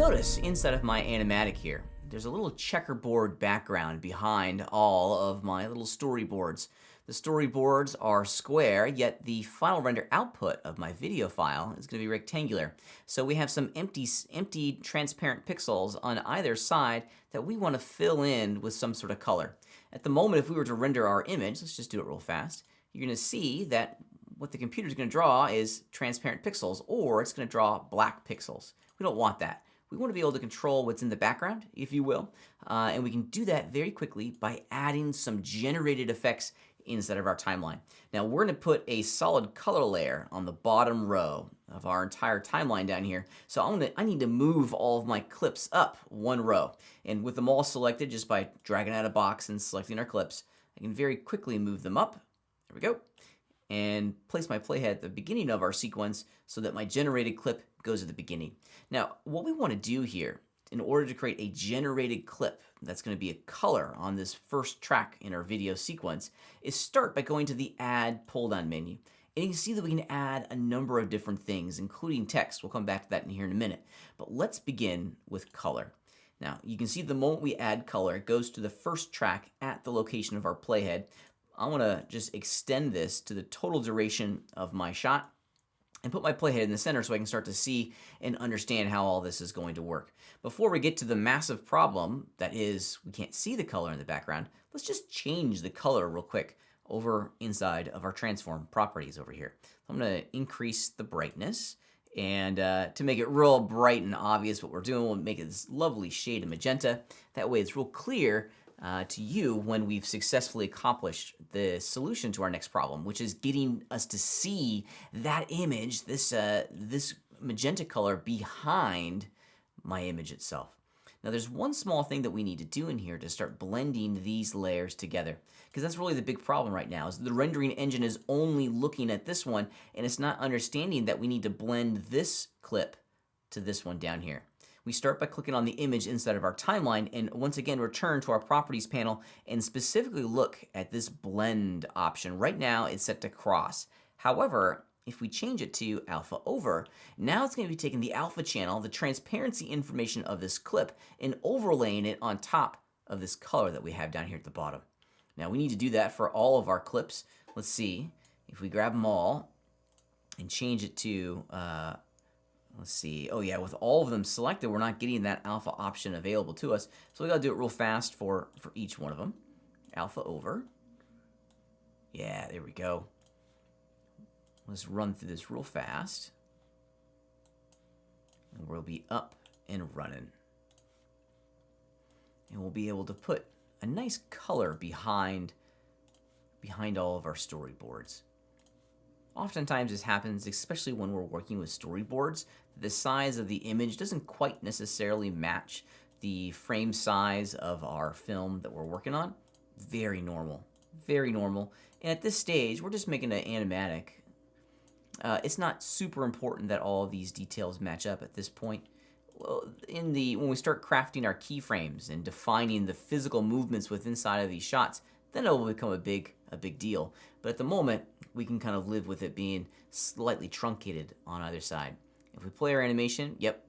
notice inside of my animatic here, there's a little checkerboard background behind all of my little storyboards. The storyboards are square, yet the final render output of my video file is going to be rectangular. So we have some empty transparent pixels on either side that we want to fill in with some sort of color. At the moment, if we were to render our image, let's just do it real fast, you're going to see that what the computer is going to draw is transparent pixels, or it's going to draw black pixels. We don't want that. We want to be able to control what's in the background, if you will, and we can do that very quickly by adding some generated effects inside of our timeline. Now we're going to put a solid color layer on the bottom row of our entire timeline down here. So I need to move all of my clips up one row, and with them all selected just by dragging out a box and selecting our clips, I can very quickly move them up. There we go. And place my playhead at the beginning of our sequence so that my generated clip goes at the beginning. Now, what we want to do here, in order to create a generated clip that's going to be a color on this first track in our video sequence, is start by going to the Add pull-down menu. And you can see that we can add a number of different things, including text. We'll come back to that in here in a minute. But let's begin with color. Now, you can see the moment we add color, it goes to the first track at the location of our playhead. I want to just extend this to the total duration of my shot and put my playhead in the center so I can start to see and understand how all this is going to work. Before we get to the massive problem that is we can't see the color in the background, let's just change the color real quick over inside of our transform properties over here. I'm going to increase the brightness, and to make it real bright and obvious what we're doing, we'll make it this lovely shade of magenta. That way it's real clear to you when we've successfully accomplished the solution to our next problem, which is getting us to see that image, this magenta color behind my image itself. Now there's one small thing that we need to do in here to start blending these layers together, because that's really the big problem right now, is the rendering engine is only looking at this one and it's not understanding that we need to blend this clip to this one down here. We start by clicking on the image inside of our timeline and once again return to our properties panel and specifically look at this blend option. Right now it's set to cross. However, if we change it to alpha over, now it's going to be taking the alpha channel, the transparency information of this clip, and overlaying it on top of this color that we have down here at the bottom. Now we need to do that for all of our clips. Let's see if we grab them all and change it to let's see. Oh yeah, with all of them selected, we're not getting that alpha option available to us. So we gotta do it real fast for each one of them. Alpha over. Yeah, there we go. Let's run through this real fast. And we'll be up and running. And we'll be able to put a nice color behind all of our storyboards. Oftentimes this happens, especially when we're working with storyboards, the size of the image doesn't quite necessarily match the frame size of our film that we're working on. Very normal, very normal. And at this stage, we're just making an animatic. It's not super important that all of these details match up at this point. Well, when we start crafting our keyframes and defining the physical movements within inside of these shots, then it will become a big deal. But at the moment, we can kind of live with it being slightly truncated on either side. If we play our animation, yep,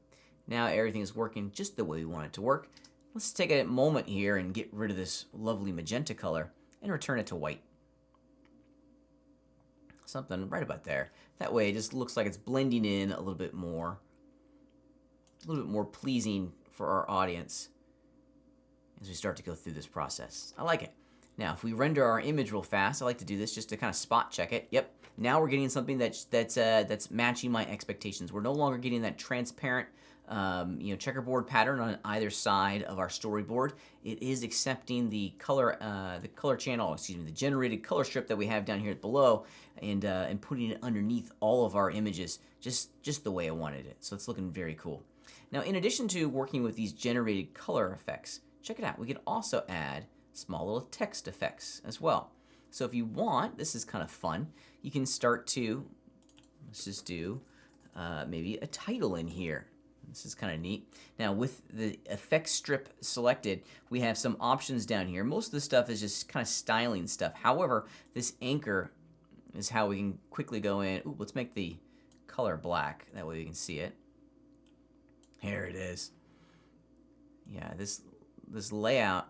now everything is working just the way we want it to work. Let's take a moment here and get rid of this lovely magenta color and return it to white. Something right about there. That way it just looks like it's blending in a little bit more pleasing for our audience as we start to go through this process. I like it. Now, if we render our image real fast, I like to do this just to kind of spot check it. Yep, now we're getting something that's matching my expectations. We're no longer getting that transparent, checkerboard pattern on either side of our storyboard. It is accepting the color channel, the generated color strip that we have down here below, and putting it underneath all of our images, just the way I wanted it. So it's looking very cool. Now, in addition to working with these generated color effects, check it out. We can also add small little text effects as well. So if you want, this is kind of fun, you can start to, let's just do maybe a title in here. This is kind of neat. Now with the effects strip selected, we have some options down here. Most of the stuff is just kind of styling stuff. However, this anchor is how we can quickly go in. Ooh, let's make the color black. That way we can see it. Here it is. Yeah, this layout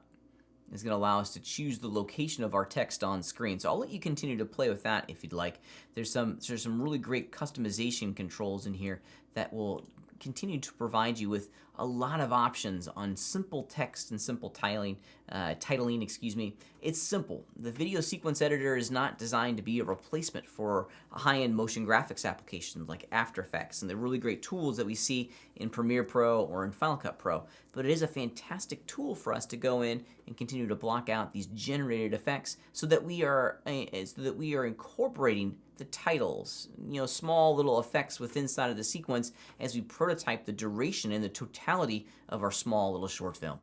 is going to allow us to choose the location of our text on screen. So I'll let you continue to play with that if you'd like. There's some really great customization controls in here that will continue to provide you with a lot of options on simple text and simple titling, excuse me. It's simple. The video sequence editor is not designed to be a replacement for a high-end motion graphics application like After Effects and the really great tools that we see in Premiere Pro or in Final Cut Pro, but it is a fantastic tool for us to go in and continue to block out these generated effects so that we are incorporating the titles, small little effects within inside of the sequence as we prototype the duration and the totality of our small little short film.